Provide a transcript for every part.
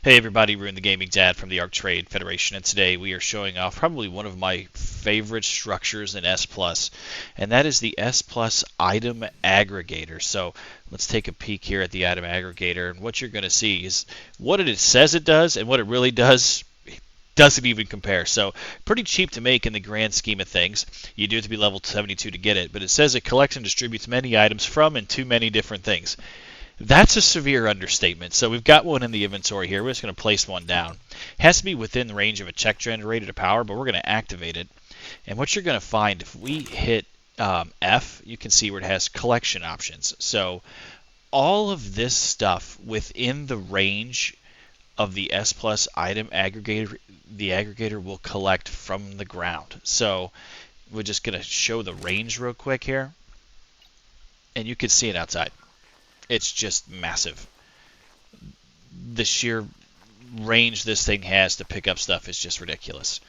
Hey everybody, Ruin the Gaming Dad from the Arc Trade Federation, and today we are showing off probably one of my favorite structures in S Plus, and that is the S Plus Item Aggregator. So let's take a peek here at the Item Aggregator, and what you're going to see is what it says it does and what it really does. Doesn't even compare. So pretty cheap to make in the grand scheme of things. You do have to be level 72 to get it, but it says it collects and distributes many items from and to many different things. That's a severe understatement. So we've got one in the inventory here. We're just going to place one down. It has to be within the range of a check generator to power, but we're going to activate it. And what you're going to find, if we hit F, you can see where it has collection options. So all of this stuff within the range of the S Plus item aggregator, the aggregator will collect from the ground. So we're just going to show the range real quick here. And you can see it outside. It's just massive. The sheer range this thing has to pick up stuff is just ridiculous.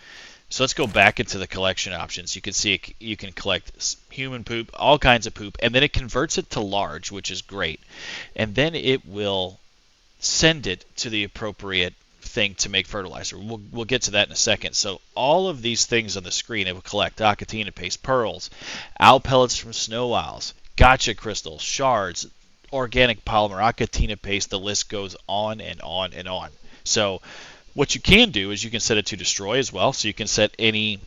So let's go back into the collection options. You can see you can collect human poop, all kinds of poop, and then it converts it to large, which is great. And then it will send it to the appropriate thing to make fertilizer. We'll get to that in a second. So all of these things on the screen, it will collect Acatina paste, pearls, owl pellets from snow owls, gotcha crystals, shards, organic polymer, Acatina paste, the list goes on and on and on. So what you can do is you can set it to destroy as well. So you can set any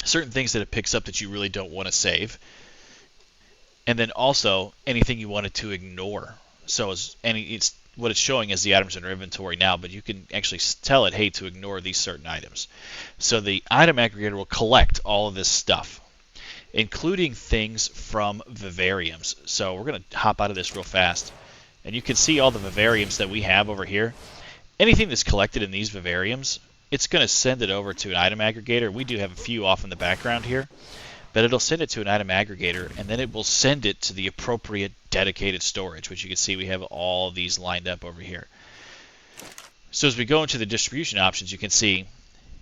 certain things that it picks up that you really don't want to save. And then also anything you wanted to ignore. So it's what it's showing is the items in your inventory now, but you can actually tell it, hey, to ignore these certain items. So the item aggregator will collect all of this stuff, including things from vivariums. So we're going to hop out of this real fast. And you can see all the vivariums that we have over here. Anything that's collected in these vivariums, it's going to send it over to an item aggregator. We do have a few off in the background here. But it'll send it to an item aggregator, and then it will send it to the appropriate dedicated storage, which you can see we have all these lined up over here. So as we go into the distribution options, you can see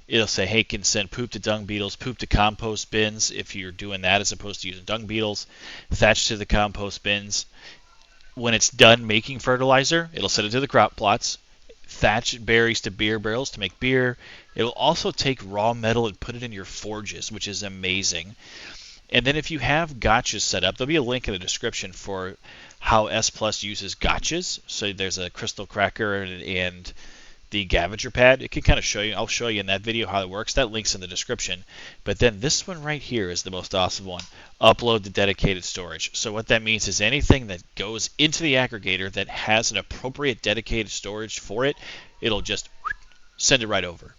it'll say, hey, can send poop to dung beetles, poop to compost bins if you're doing that as opposed to using dung beetles, thatch to the compost bins. When it's done making fertilizer, it'll send it to the crop plots, thatch berries to beer barrels to make beer. It'll also take raw metal and put it in your forges, which is amazing. And then if you have gotchas set up, there'll be a link in the description for how S Plus uses gotchas. So there's a crystal cracker and the Gavager pad. It can kind of show you. I'll show you in that video how it works. That link's in the description. But then this one right here is the most awesome one. Upload to dedicated storage. So what that means is anything that goes into the aggregator that has an appropriate dedicated storage for it, it'll just send it right over.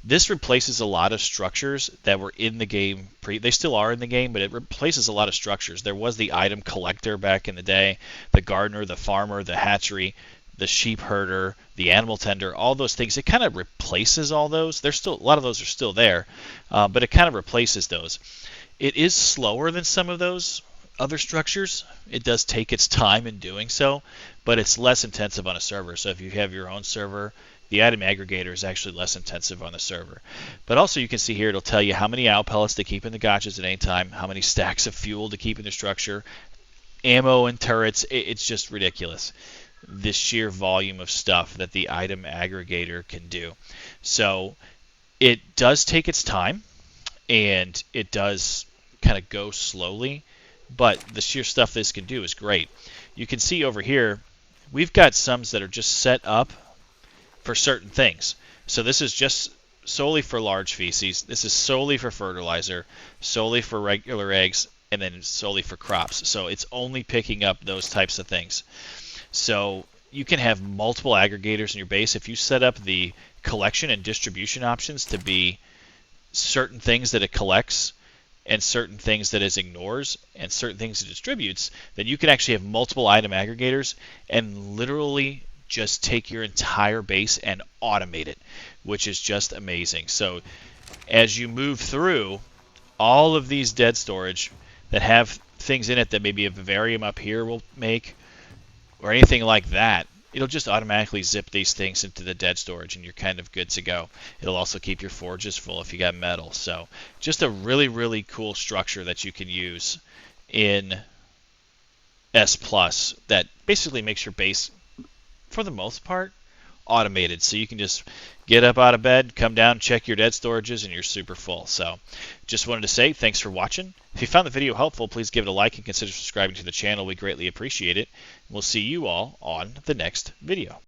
This replaces a lot of structures that were in the game. They still are in the game, but it replaces a lot of structures. There was the item collector back in the day, the gardener, the farmer, the hatchery, the sheep herder, the animal tender, all those things. It kind of replaces all those. There's still a lot of those are still there, but it kind of replaces those. It is slower than some of those other structures. It does take its time in doing so, but it's less intensive on a server. So if you have your own server, the item aggregator is actually less intensive on the server. But also you can see here it'll tell you how many owl pellets to keep in the gotchas at any time, how many stacks of fuel to keep in the structure, ammo and turrets. It's just ridiculous, this sheer volume of stuff that the item aggregator can do. So it does take its time, and it does kind of go slowly, but the sheer stuff this can do is great. You can see over here, we've got some that are just set up for certain things. So this is just solely for large feces. This is solely for fertilizer, solely for regular eggs, and then solely for crops. So it's only picking up those types of things. So you can have multiple aggregators in your base. If you set up the collection and distribution options to be certain things that it collects and certain things that it ignores and certain things it distributes, then you can actually have multiple item aggregators and literally just take your entire base and automate it, which is just amazing. So as you move through all of these dead storage that have things in it that maybe a vivarium up here will make or anything like that, it'll just automatically zip these things into the dead storage and you're kind of good to go. It'll also keep your forges full if you got metal. So just a really, really cool structure that you can use in S Plus that basically makes your base, for the most part, automated. So you can just get up out of bed, come down, check your dead storages, and you're super full. So just wanted to say thanks for watching. If you found the video helpful, please give it a like and consider subscribing to the channel. We greatly appreciate it. We'll see you all on the next video.